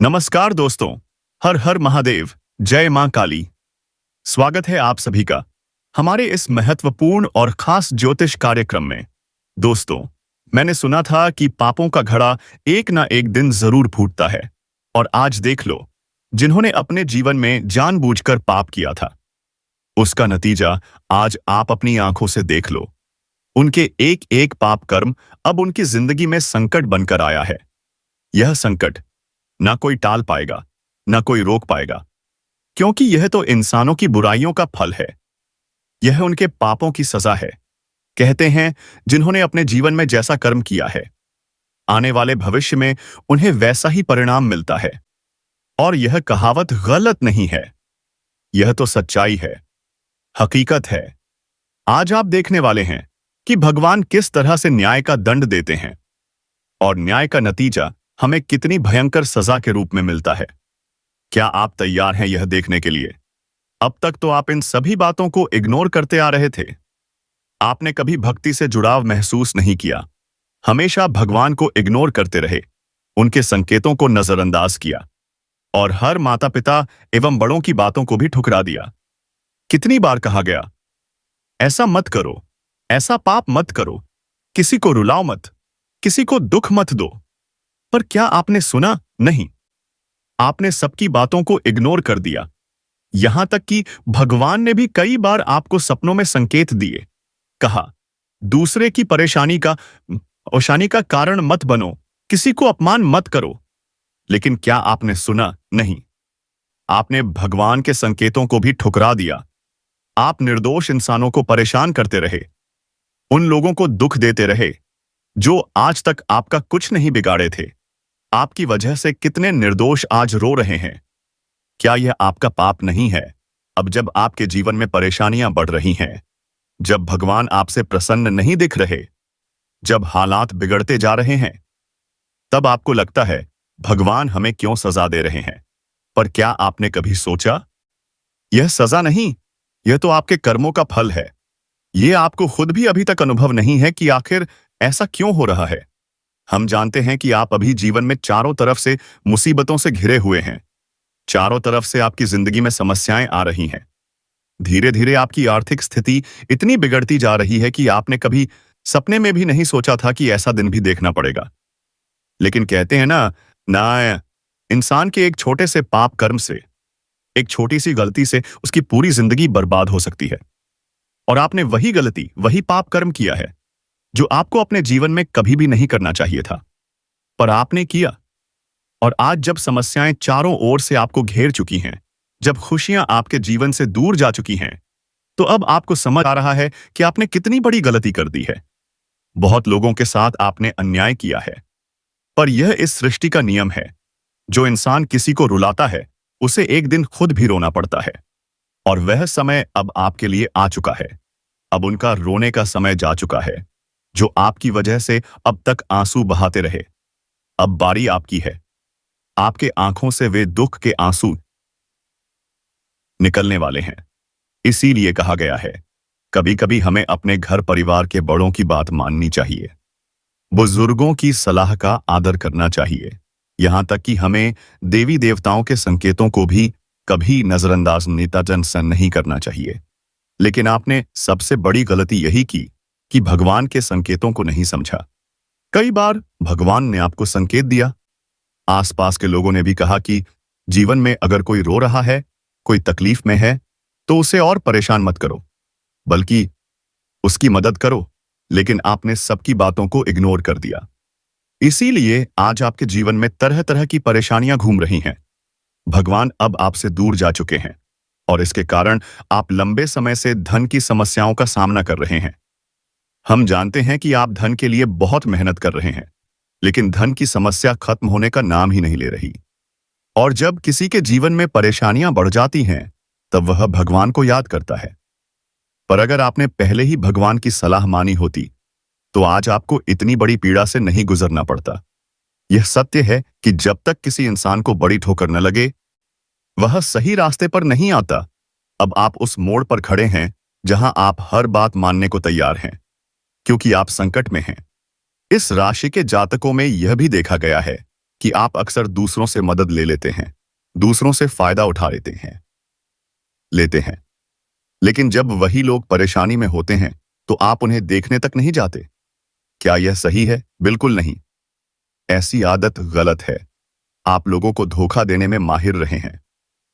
नमस्कार दोस्तों। हर हर महादेव। जय मां काली। स्वागत है आप सभी का हमारे इस महत्वपूर्ण और खास ज्योतिष कार्यक्रम में। दोस्तों, मैंने सुना था कि पापों का घड़ा एक ना एक दिन जरूर फूटता है। और आज देख लो, जिन्होंने अपने जीवन में जानबूझकर पाप किया था, उसका नतीजा आज आप अपनी आंखों से देख लो। उनके एक एक पाप कर्म अब उनकी जिंदगी में संकट बनकर आया है। यह संकट ना कोई टाल पाएगा, ना कोई रोक पाएगा, क्योंकि यह तो इंसानों की बुराइयों का फल है। यह उनके पापों की सजा है। कहते हैं, जिन्होंने अपने जीवन में जैसा कर्म किया है, आने वाले भविष्य में उन्हें वैसा ही परिणाम मिलता है। और यह कहावत गलत नहीं है, यह तो सच्चाई है, हकीकत है। आज आप देखने वाले हैं कि भगवान किस तरह से न्याय का दंड देते हैं और न्याय का नतीजा हमें कितनी भयंकर सजा के रूप में मिलता है। क्या आप तैयार हैं यह देखने के लिए? अब तक तो आप इन सभी बातों को इग्नोर करते आ रहे थे। आपने कभी भक्ति से जुड़ाव महसूस नहीं किया, हमेशा भगवान को इग्नोर करते रहे, उनके संकेतों को नजरअंदाज किया और हर माता पिता एवं बड़ों की बातों को भी ठुकरा दिया। कितनी बार कहा गया, ऐसा मत करो, ऐसा पाप मत करो, किसी को रुलाओ मत, किसी को दुख मत दो। पर क्या आपने सुना? नहीं, आपने सबकी बातों को इग्नोर कर दिया। यहां तक कि भगवान ने भी कई बार आपको सपनों में संकेत दिए, कहा, दूसरे की परेशानी का कारण मत बनो, किसी को अपमान मत करो। लेकिन क्या आपने सुना? नहीं, आपने भगवान के संकेतों को भी ठुकरा दिया। आप निर्दोष इंसानों को परेशान करते रहे, उन लोगों को दुख देते रहे जो आज तक आपका कुछ नहीं बिगाड़े थे। आपकी वजह से कितने निर्दोष आज रो रहे हैं। क्या यह आपका पाप नहीं है? अब जब आपके जीवन में परेशानियां बढ़ रही हैं, जब भगवान आपसे प्रसन्न नहीं दिख रहे, जब हालात बिगड़ते जा रहे हैं, तब आपको लगता है भगवान हमें क्यों सजा दे रहे हैं। पर क्या आपने कभी सोचा, यह सजा नहीं, यह तो आपके कर्मों का फल है। यह आपको खुद भी अभी तक अनुभव नहीं है कि आखिर ऐसा क्यों हो रहा है। हम जानते हैं कि आप अभी जीवन में चारों तरफ से मुसीबतों से घिरे हुए हैं। चारों तरफ से आपकी जिंदगी में समस्याएं आ रही हैं। धीरे धीरे आपकी आर्थिक स्थिति इतनी बिगड़ती जा रही है कि आपने कभी सपने में भी नहीं सोचा था कि ऐसा दिन भी देखना पड़ेगा। लेकिन कहते हैं ना, इंसान के एक छोटे से पाप कर्म से, एक छोटी सी गलती से उसकी पूरी जिंदगी बर्बाद हो सकती है। और आपने वही गलती, वही पाप कर्म किया है जो आपको अपने जीवन में कभी भी नहीं करना चाहिए था, पर आपने किया। और आज जब समस्याएं चारों ओर से आपको घेर चुकी हैं, जब खुशियां आपके जीवन से दूर जा चुकी हैं, तो अब आपको समझ आ रहा है कि आपने कितनी बड़ी गलती कर दी है। बहुत लोगों के साथ आपने अन्याय किया है, पर यह इस सृष्टि का नियम है। जो इंसान किसी को रुलाता है, उसे एक दिन खुद भी रोना पड़ता है। और वह समय अब आपके लिए आ चुका है। अब उनका रोने का समय जा चुका है, जो आपकी वजह से अब तक आंसू बहाते रहे। अब बारी आपकी है। आपके आंखों से वे दुख के आंसू निकलने वाले हैं। इसीलिए कहा गया है, कभी कभी हमें अपने घर परिवार के बड़ों की बात माननी चाहिए, बुजुर्गों की सलाह का आदर करना चाहिए। यहां तक कि हमें देवी देवताओं के संकेतों को भी कभी नजरअंदाज नेताजन सन नहीं करना चाहिए। लेकिन आपने सबसे बड़ी गलती यही की कि भगवान के संकेतों को नहीं समझा। कई बार भगवान ने आपको संकेत दिया, आसपास के लोगों ने भी कहा कि जीवन में अगर कोई रो रहा है, कोई तकलीफ में है, तो उसे और परेशान मत करो, बल्कि उसकी मदद करो। लेकिन आपने सबकी बातों को इग्नोर कर दिया। इसीलिए आज आपके जीवन में तरह तरह की परेशानियां घूम रही हैं। भगवान अब आपसे दूर जा चुके हैं और इसके कारण आप लंबे समय से धन की समस्याओं का सामना कर रहे हैं। हम जानते हैं कि आप धन के लिए बहुत मेहनत कर रहे हैं, लेकिन धन की समस्या खत्म होने का नाम ही नहीं ले रही। और जब किसी के जीवन में परेशानियां बढ़ जाती हैं, तब वह भगवान को याद करता है। पर अगर आपने पहले ही भगवान की सलाह मानी होती, तो आज आपको इतनी बड़ी पीड़ा से नहीं गुजरना पड़ता। यह सत्य है कि जब तक किसी इंसान को बड़ी ठोकर न लगे, वह सही रास्ते पर नहीं आता। अब आप उस मोड़ पर खड़े हैं जहां आप हर बात मानने को तैयार हैं, क्योंकि आप संकट में हैं। इस राशि के जातकों में यह भी देखा गया है कि आप अक्सर दूसरों से मदद ले लेते हैं, दूसरों से फायदा उठा लेते हैं। लेकिन जब वही लोग परेशानी में होते हैं, तो आप उन्हें देखने तक नहीं जाते। क्या यह सही है? बिल्कुल नहीं। ऐसी आदत गलत है। आप लोगों को धोखा देने में माहिर रहे हैं,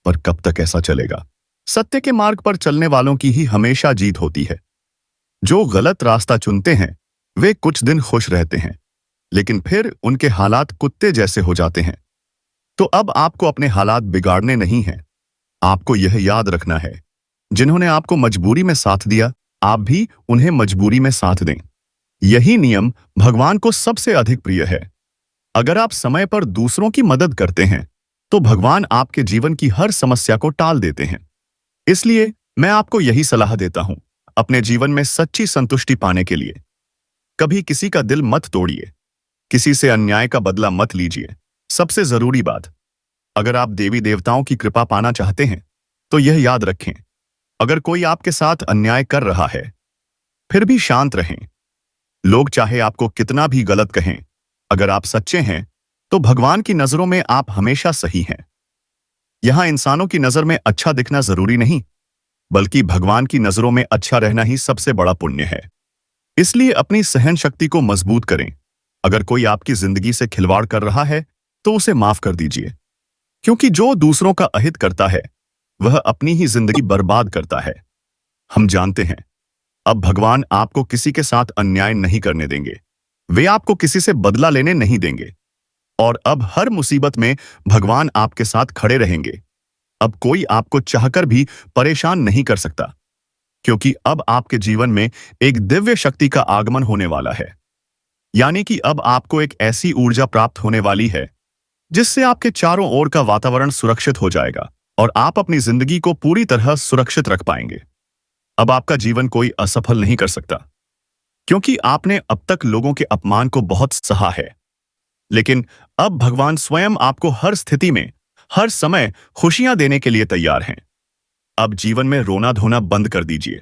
पर कब तक ऐसा चलेगा? सत्य के मार्ग पर चलने वालों की ही हमेशा जीत होती है। जो गलत रास्ता चुनते हैं, वे कुछ दिन खुश रहते हैं, लेकिन फिर उनके हालात कुत्ते जैसे हो जाते हैं। तो अब आपको अपने हालात बिगाड़ने नहीं हैं। आपको यह याद रखना है, जिन्होंने आपको मजबूरी में साथ दिया, आप भी उन्हें मजबूरी में साथ दें। यही नियम भगवान को सबसे अधिक प्रिय है। अगर आप समय पर दूसरों की मदद करते हैं, तो भगवान आपके जीवन की हर समस्या को टाल देते हैं। इसलिए मैं आपको यही सलाह देता हूं, अपने जीवन में सच्ची संतुष्टि पाने के लिए कभी किसी का दिल मत तोड़िए, किसी से अन्याय का बदला मत लीजिए। सबसे जरूरी बात, अगर आप देवी देवताओं की कृपा पाना चाहते हैं, तो यह याद रखें, अगर कोई आपके साथ अन्याय कर रहा है, फिर भी शांत रहें। लोग चाहे आपको कितना भी गलत कहें, अगर आप सच्चे हैं, तो भगवान की नजरों में आप हमेशा सही हैं। यहां इंसानों की नजर में अच्छा दिखना जरूरी नहीं, बल्कि भगवान की नजरों में अच्छा रहना ही सबसे बड़ा पुण्य है। इसलिए अपनी सहन शक्ति को मजबूत करें। अगर कोई आपकी जिंदगी से खिलवाड़ कर रहा है, तो उसे माफ कर दीजिए, क्योंकि जो दूसरों का अहित करता है, वह अपनी ही जिंदगी बर्बाद करता है। हम जानते हैं, अब भगवान आपको किसी के साथ अन्याय नहीं करने देंगे। वे आपको किसी से बदला लेने नहीं देंगे। और अब हर मुसीबत में भगवान आपके साथ खड़े रहेंगे। अब कोई आपको चाहकर भी परेशान नहीं कर सकता, क्योंकि अब आपके जीवन में एक दिव्य शक्ति का आगमन होने वाला है। यानी कि अब आपको एक ऐसी ऊर्जा प्राप्त होने वाली है, जिससे आपके चारों ओर का वातावरण सुरक्षित हो जाएगा और आप अपनी जिंदगी को पूरी तरह सुरक्षित रख पाएंगे। अब आपका जीवन कोई असफल नहीं कर सकता, क्योंकि आपने अब तक लोगों के अपमान को बहुत सहा है। लेकिन अब भगवान स्वयं आपको हर स्थिति में, हर समय खुशियां देने के लिए तैयार हैं। अब जीवन में रोना धोना बंद कर दीजिए,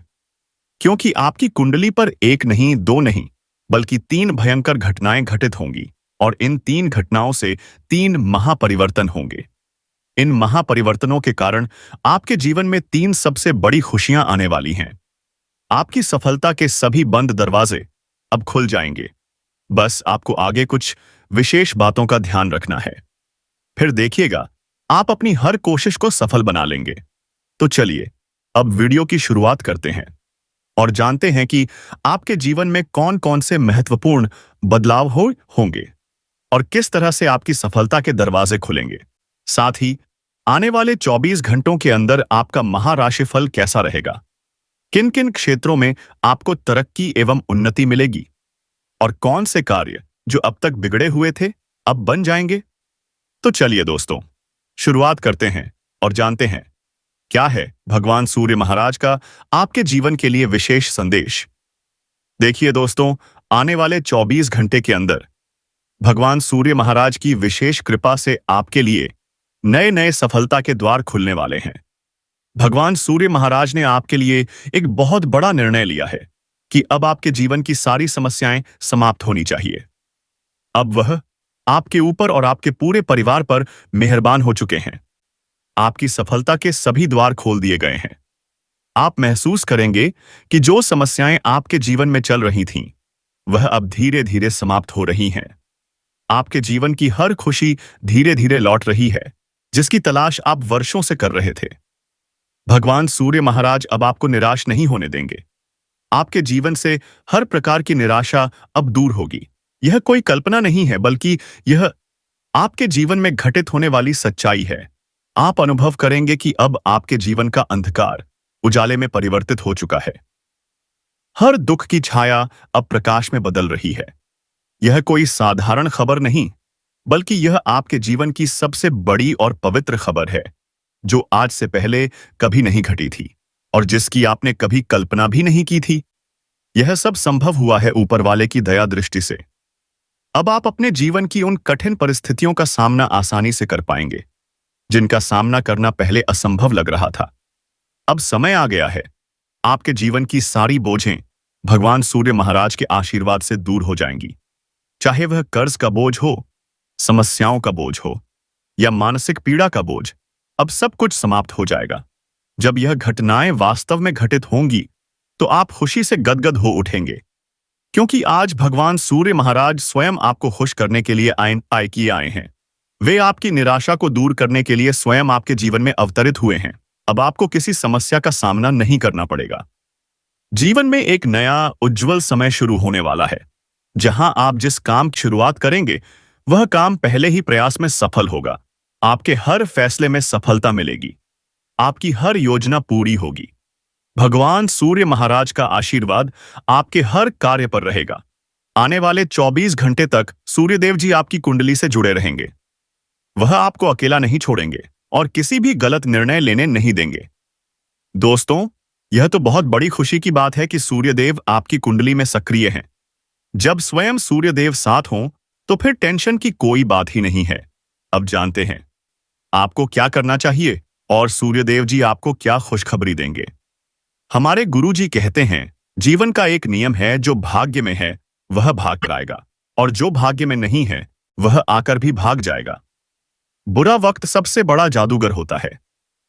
क्योंकि आपकी कुंडली पर एक नहीं, दो नहीं, बल्कि 3 भयंकर घटनाएं घटित होंगी और इन 3 घटनाओं से 3 महापरिवर्तन होंगे। इन महापरिवर्तनों के कारण आपके जीवन में 3 सबसे बड़ी खुशियां आने वाली हैं। आपकी सफलता के सभी बंद दरवाजे अब खुल जाएंगे। बस आपको आगे कुछ विशेष बातों का ध्यान रखना है, फिर देखिएगा आप अपनी हर कोशिश को सफल बना लेंगे। तो चलिए अब वीडियो की शुरुआत करते हैं और जानते हैं कि आपके जीवन में कौन कौन से महत्वपूर्ण बदलाव होंगे और किस तरह से आपकी सफलता के दरवाजे खुलेंगे। साथ ही आने वाले 24 घंटों के अंदर आपका महाराशिफल कैसा रहेगा, किन किन क्षेत्रों में आपको तरक्की एवं उन्नति मिलेगी और कौन से कार्य जो अब तक बिगड़े हुए थे अब बन जाएंगे। तो चलिए दोस्तों, शुरुआत करते हैं और जानते हैं क्या है भगवान सूर्य महाराज का आपके जीवन के लिए विशेष संदेश। देखिए दोस्तों, आने वाले 24 घंटे के अंदर भगवान सूर्य महाराज की विशेष कृपा से आपके लिए नए नए सफलता के द्वार खुलने वाले हैं। भगवान सूर्य महाराज ने आपके लिए एक बहुत बड़ा निर्णय लिया है कि अब आपके जीवन की सारी समस्याएं समाप्त होनी चाहिए। अब वह आपके ऊपर और आपके पूरे परिवार पर मेहरबान हो चुके हैं। आपकी सफलता के सभी द्वार खोल दिए गए हैं। आप महसूस करेंगे कि जो समस्याएं आपके जीवन में चल रही थीं, वह अब धीरे धीरे समाप्त हो रही हैं। आपके जीवन की हर खुशी धीरे धीरे लौट रही है, जिसकी तलाश आप वर्षों से कर रहे थे। भगवान सूर्य महाराज अब आपको निराश नहीं होने देंगे। आपके जीवन से हर प्रकार की निराशा अब दूर होगी। यह कोई कल्पना नहीं है, बल्कि यह आपके जीवन में घटित होने वाली सच्चाई है। आप अनुभव करेंगे कि अब आपके जीवन का अंधकार उजाले में परिवर्तित हो चुका है। हर दुख की छाया अब प्रकाश में बदल रही है। यह कोई साधारण खबर नहीं, बल्कि यह आपके जीवन की सबसे बड़ी और पवित्र खबर है, जो आज से पहले कभी नहीं घटी थी और जिसकी आपने कभी कल्पना भी नहीं की थी। यह सब संभव हुआ है ऊपर वाले की दया दृष्टि से। अब आप अपने जीवन की उन कठिन परिस्थितियों का सामना आसानी से कर पाएंगे, जिनका सामना करना पहले असंभव लग रहा था। अब समय आ गया है, आपके जीवन की सारी बोझें भगवान सूर्य महाराज के आशीर्वाद से दूर हो जाएंगी। चाहे वह कर्ज का बोझ हो, समस्याओं का बोझ हो या मानसिक पीड़ा का बोझ, अब सब कुछ समाप्त हो जाएगा। जब यह घटनाएं वास्तव में घटित होंगी, तो आप खुशी से गदगद हो उठेंगे, क्योंकि आज भगवान सूर्य महाराज स्वयं आपको खुश करने के लिए आए हैं। वे आपकी निराशा को दूर करने के लिए स्वयं आपके जीवन में अवतरित हुए हैं। अब आपको किसी समस्या का सामना नहीं करना पड़ेगा। जीवन में एक नया उज्जवल समय शुरू होने वाला है, जहां आप जिस काम की शुरुआत करेंगे, वह काम पहले ही प्रयास में सफल होगा। आपके हर फैसले में सफलता मिलेगी। आपकी हर योजना पूरी होगी। भगवान सूर्य महाराज का आशीर्वाद आपके हर कार्य पर रहेगा। आने वाले 24 घंटे तक सूर्यदेव जी आपकी कुंडली से जुड़े रहेंगे। वह आपको अकेला नहीं छोड़ेंगे और किसी भी गलत निर्णय लेने नहीं देंगे। दोस्तों, यह तो बहुत बड़ी खुशी की बात है कि सूर्यदेव आपकी कुंडली में सक्रिय हैं। जब स्वयं सूर्यदेव साथ हों, तो फिर टेंशन की कोई बात ही नहीं है। अब जानते हैं आपको क्या करना चाहिए और सूर्यदेव जी आपको क्या खुशखबरी देंगे। हमारे गुरु जी कहते हैं, जीवन का एक नियम है, जो भाग्य में है वह भाग कर आएगा, और जो भाग्य में नहीं है वह आकर भी भाग जाएगा। बुरा वक्त सबसे बड़ा जादूगर होता है,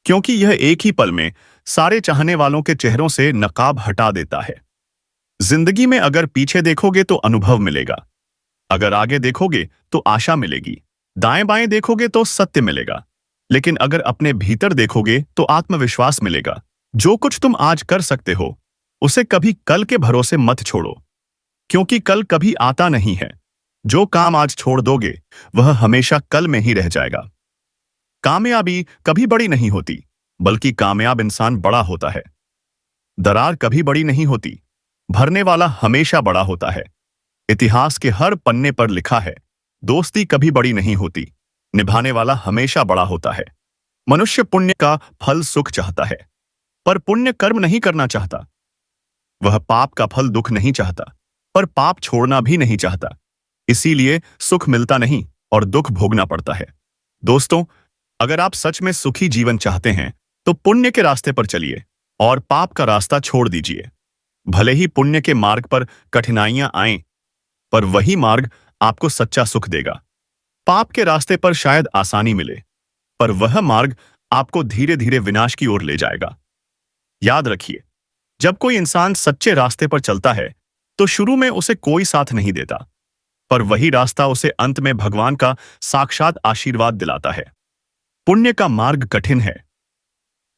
क्योंकि यह एक ही पल में सारे चाहने वालों के चेहरों से नकाब हटा देता है। जिंदगी में अगर पीछे देखोगे तो अनुभव मिलेगा, अगर आगे देखोगे तो आशा मिलेगी, दाएं बाएं देखोगे तो सत्य मिलेगा, लेकिन अगर अपने भीतर देखोगे तो आत्मविश्वास मिलेगा। जो कुछ तुम आज कर सकते हो, उसे कभी कल के भरोसे मत छोड़ो, क्योंकि कल कभी आता नहीं है। जो काम आज छोड़ दोगे, वह हमेशा कल में ही रह जाएगा। कामयाबी कभी बड़ी नहीं होती, बल्कि कामयाब इंसान बड़ा होता है। दरार कभी बड़ी नहीं होती, भरने वाला हमेशा बड़ा होता है। इतिहास के हर पन्ने पर लिखा है, दोस्ती कभी बड़ी नहीं होती, निभाने वाला हमेशा बड़ा होता है। मनुष्य पुण्य का फल सुख चाहता है, पर पुण्य कर्म नहीं करना चाहता। वह पाप का फल दुख नहीं चाहता, पर पाप छोड़ना भी नहीं चाहता। इसीलिए सुख मिलता नहीं और दुख भोगना पड़ता है। दोस्तों, अगर आप सच में सुखी जीवन चाहते हैं, तो पुण्य के रास्ते पर चलिए और पाप का रास्ता छोड़ दीजिए। भले ही पुण्य के मार्ग पर कठिनाइयां आएं, पर वही मार्ग आपको सच्चा सुख देगा। पाप के रास्ते पर शायद आसानी मिले, पर वह मार्ग आपको धीरे धीरे विनाश की ओर ले जाएगा। याद रखिए, जब कोई इंसान सच्चे रास्ते पर चलता है, तो शुरू में उसे कोई साथ नहीं देता, पर वही रास्ता उसे अंत में भगवान का साक्षात आशीर्वाद दिलाता है। पुण्य का मार्ग कठिन है,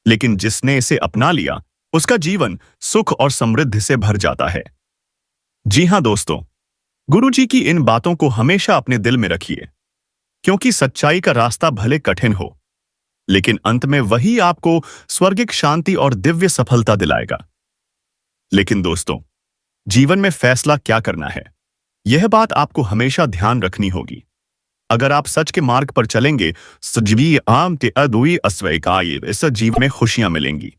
लेकिन जिसने इसे अपना लिया, उसका जीवन सुख और समृद्धि से भर जाता है। जी हां दोस्तों, गुरु जी की इन बातों को हमेशा अपने दिल में रखिए, क्योंकि सच्चाई का रास्ता भले कठिन हो, लेकिन अंत में वही आपको स्वर्गिक शांति और दिव्य सफलता दिलाएगा। लेकिन दोस्तों, जीवन में फैसला क्या करना है, यह बात आपको हमेशा ध्यान रखनी होगी। अगर आप सच के मार्ग पर चलेंगे, सजीवी आम के अदुई अस्वीकाय इस जीवन में खुशियां मिलेंगी।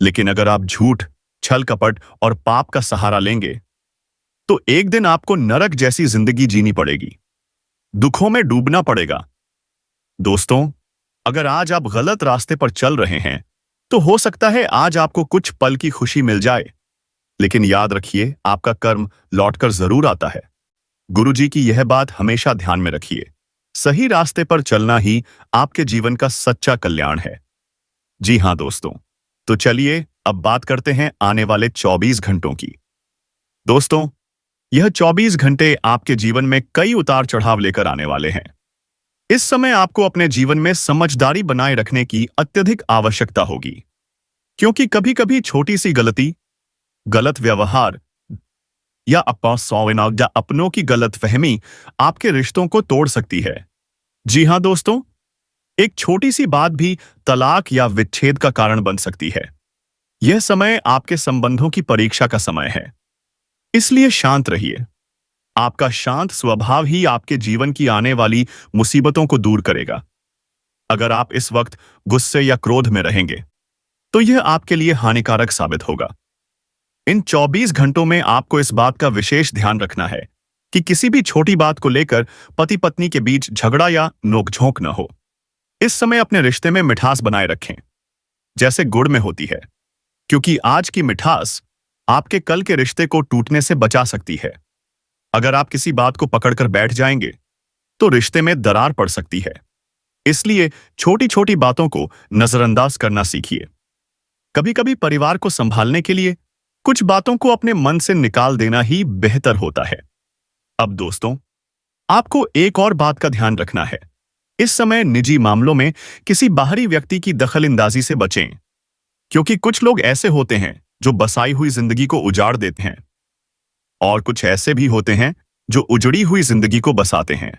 लेकिन अगर आप झूठ, छल कपट और पाप का सहारा लेंगे, तो एक दिन आपको नरक जैसी जिंदगी जीनी पड़ेगी, दुखों में डूबना पड़ेगा। दोस्तों, अगर आज आप गलत रास्ते पर चल रहे हैं, तो हो सकता है आज आपको कुछ पल की खुशी मिल जाए, लेकिन याद रखिए, आपका कर्म लौटकर जरूर आता है। गुरुजी की यह बात हमेशा ध्यान में रखिए। सही रास्ते पर चलना ही आपके जीवन का सच्चा कल्याण है। जी हां दोस्तों, तो चलिए अब बात करते हैं आने वाले 24 घंटों की। दोस्तों, यह 24 घंटे आपके जीवन में कई उतार चढ़ाव लेकर आने वाले हैं। इस समय आपको अपने जीवन में समझदारी बनाए रखने की अत्यधिक आवश्यकता होगी, क्योंकि कभी-कभी छोटी सी गलती, गलत व्यवहार या अपनों की गलतफहमी आपके रिश्तों को तोड़ सकती है। जी हां दोस्तों, एक छोटी सी बात भी तलाक या विच्छेद का कारण बन सकती है। यह समय आपके संबंधों की परीक्षा का समय है, इसलिए शांत रहिए। आपका शांत स्वभाव ही आपके जीवन की आने वाली मुसीबतों को दूर करेगा। अगर आप इस वक्त गुस्से या क्रोध में रहेंगे, तो यह आपके लिए हानिकारक साबित होगा। इन 24 घंटों में आपको इस बात का विशेष ध्यान रखना है कि किसी भी छोटी बात को लेकर पति पत्नी के बीच झगड़ा या नोकझोंक न हो। इस समय अपने रिश्ते में मिठास बनाए रखें, जैसे गुड़ में होती है, क्योंकि आज की मिठास आपके कल के रिश्ते को टूटने से बचा सकती है। अगर आप किसी बात को पकड़कर बैठ जाएंगे, तो रिश्ते में दरार पड़ सकती है। इसलिए छोटी छोटी बातों को नजरअंदाज करना सीखिए। कभी कभी परिवार को संभालने के लिए कुछ बातों को अपने मन से निकाल देना ही बेहतर होता है। अब दोस्तों, आपको एक और बात का ध्यान रखना है। इस समय निजी मामलों में किसी बाहरी व्यक्ति की दखलंदाजी से बचें, क्योंकि कुछ लोग ऐसे होते हैं जो बसाई हुई जिंदगी को उजाड़ देते हैं, और कुछ ऐसे भी होते हैं जो उजड़ी हुई जिंदगी को बसाते हैं।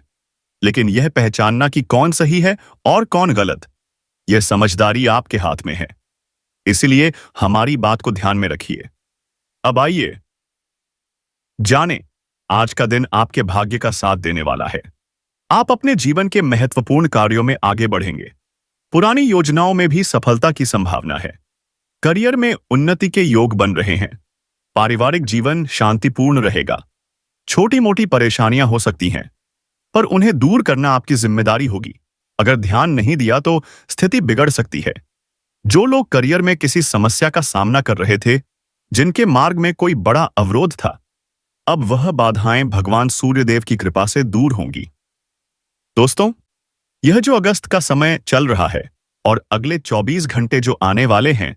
लेकिन यह पहचानना कि कौन सही है और कौन गलत, यह समझदारी आपके हाथ में है। इसलिए हमारी बात को ध्यान में रखिए। अब आइए जाने, आज का दिन आपके भाग्य का साथ देने वाला है। आप अपने जीवन के महत्वपूर्ण कार्यों में आगे बढ़ेंगे। पुरानी योजनाओं में भी सफलता की संभावना है। करियर में उन्नति के योग बन रहे हैं। पारिवारिक जीवन शांतिपूर्ण रहेगा। छोटी मोटी परेशानियां हो सकती हैं, पर उन्हें दूर करना आपकी जिम्मेदारी होगी। अगर ध्यान नहीं दिया तो स्थिति बिगड़ सकती है। जो लोग करियर में किसी समस्या का सामना कर रहे थे, जिनके मार्ग में कोई बड़ा अवरोध था, अब वह बाधाएं भगवान सूर्यदेव की कृपा से दूर होंगी। दोस्तों, यह जो अगस्त का समय चल रहा है और अगले 24 घंटे जो आने वाले हैं,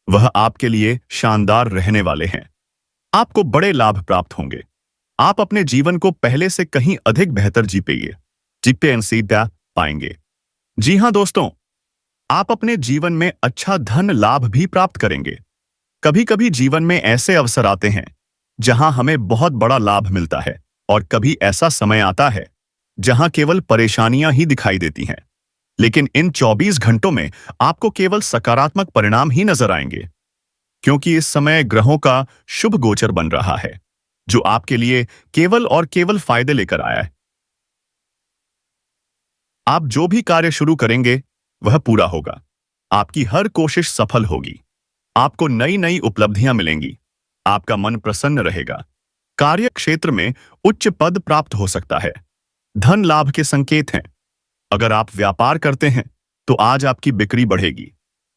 वह आपके लिए शानदार रहने वाले हैं। आपको बड़े लाभ प्राप्त होंगे। आप अपने जीवन को पहले से कहीं अधिक बेहतर पाएंगे। जी हां दोस्तों, आप अपने जीवन में अच्छा धन लाभ भी प्राप्त करेंगे। कभी कभी जीवन में ऐसे अवसर आते हैं जहां हमें बहुत बड़ा लाभ मिलता है, और कभी ऐसा समय आता है जहां केवल परेशानियां ही दिखाई देती हैं। लेकिन इन 24 घंटों में आपको केवल सकारात्मक परिणाम ही नजर आएंगे, क्योंकि इस समय ग्रहों का शुभ गोचर बन रहा है, जो आपके लिए केवल और केवल फायदे लेकर आया है। आप जो भी कार्य शुरू करेंगे वह पूरा होगा। आपकी हर कोशिश सफल होगी। आपको नई नई उपलब्धियां मिलेंगी। आपका मन प्रसन्न रहेगा। कार्य क्षेत्र में उच्च पद प्राप्त हो सकता है। धन लाभ के संकेत हैं। अगर आप व्यापार करते हैं तो आज आपकी बिक्री बढ़ेगी,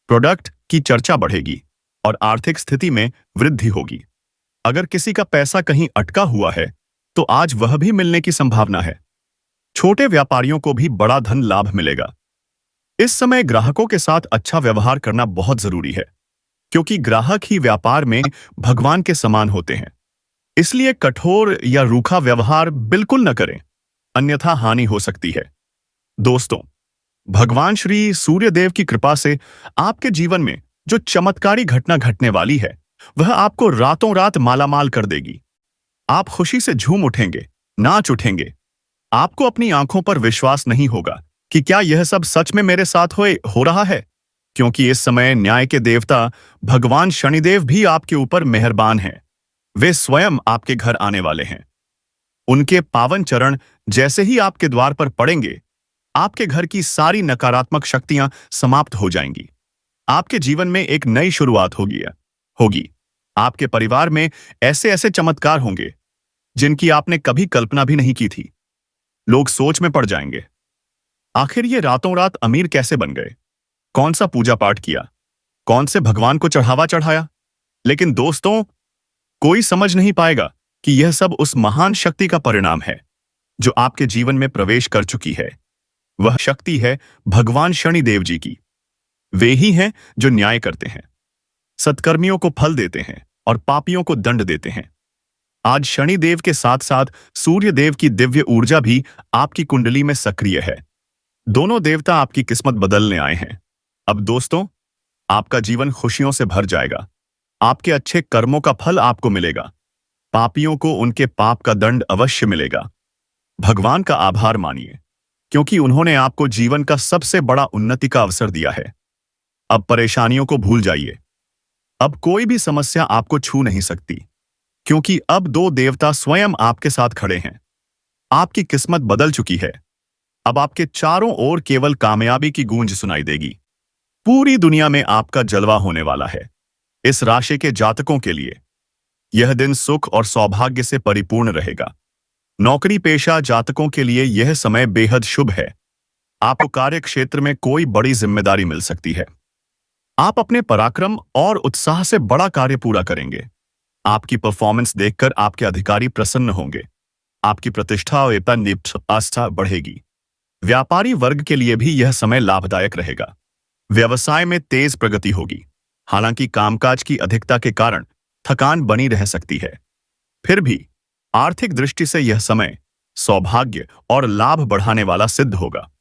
प्रोडक्ट की चर्चा बढ़ेगी और आर्थिक स्थिति में वृद्धि होगी। अगर किसी का पैसा कहीं अटका हुआ है तो आज वह भी मिलने की संभावना है। छोटे व्यापारियों को भी बड़ा धन लाभ मिलेगा। इस समय ग्राहकों के साथ अच्छा व्यवहार करना बहुत जरूरी है, क्योंकि ग्राहक ही व्यापार में भगवान के समान होते हैं। इसलिए कठोर या रूखा व्यवहार बिल्कुल न करें, अन्यथा हानि हो सकती है। दोस्तों, भगवान श्री सूर्यदेव की कृपा से आपके जीवन में जो चमत्कारी घटना घटने वाली है, वह आपको रातों रात मालामाल कर देगी। आप खुशी से झूम उठेंगे, नाच उठेंगे। आपको अपनी आंखों पर विश्वास नहीं होगा कि क्या यह सब सच में मेरे साथ हो रहा है, क्योंकि इस समय न्याय के देवता भगवान शनिदेव भी आपके ऊपर मेहरबान हैं। वे स्वयं आपके घर आने वाले हैं। उनके पावन चरण जैसे ही आपके द्वार पर पड़ेंगे, आपके घर की सारी नकारात्मक शक्तियां समाप्त हो जाएंगी। आपके जीवन में एक नई शुरुआत होगी। आपके परिवार में ऐसे ऐसे चमत्कार होंगे जिनकी आपने कभी कल्पना भी नहीं की थी। लोग सोच में पड़ जाएंगे, आखिर ये रातों रात अमीर कैसे बन गए? कौन सा पूजा पाठ किया? कौन से भगवान को चढ़ावा चढ़ाया? लेकिन दोस्तों, कोई समझ नहीं पाएगा कि यह सब उस महान शक्ति का परिणाम है जो आपके जीवन में प्रवेश कर चुकी है। वह शक्ति है भगवान शनिदेव जी की। वे ही हैं जो न्याय करते हैं, सत्कर्मियों को फल देते हैं और पापियों को दंड देते हैं। आज शनिदेव के साथ साथ सूर्यदेव की दिव्य ऊर्जा भी आपकी कुंडली में सक्रिय है। दोनों देवता आपकी किस्मत बदलने आए हैं। अब दोस्तों, आपका जीवन खुशियों से भर जाएगा। आपके अच्छे कर्मों का फल आपको मिलेगा। पापियों को उनके पाप का दंड अवश्य मिलेगा। भगवान का आभार मानिए, क्योंकि उन्होंने आपको जीवन का सबसे बड़ा उन्नति का अवसर दिया है। अब परेशानियों को भूल जाइए। अब कोई भी समस्या आपको छू नहीं सकती, क्योंकि अब दो देवता स्वयं आपके साथ खड़े हैं। आपकी किस्मत बदल चुकी है। अब आपके चारों ओर केवल कामयाबी की गूंज सुनाई देगी। पूरी दुनिया में आपका जलवा होने वाला है। इस राशि के जातकों के लिए यह दिन सुख और सौभाग्य से परिपूर्ण रहेगा। नौकरी पेशा जातकों के लिए यह समय बेहद शुभ है। आपको कार्य क्षेत्र में कोई बड़ी जिम्मेदारी मिल सकती है। आप अपने पराक्रम और उत्साह से बड़ा कार्य पूरा करेंगे। आपकी परफॉर्मेंस देखकर आपके अधिकारी प्रसन्न होंगे। आपकी प्रतिष्ठा और आस्था बढ़ेगी। व्यापारी वर्ग के लिए भी यह समय लाभदायक रहेगा। व्यवसाय में तेज प्रगति होगी। हालांकि कामकाज की अधिकता के कारण थकान बनी रह सकती है। फिर भी आर्थिक दृष्टि से यह समय सौभाग्य और लाभ बढ़ाने वाला सिद्ध होगा।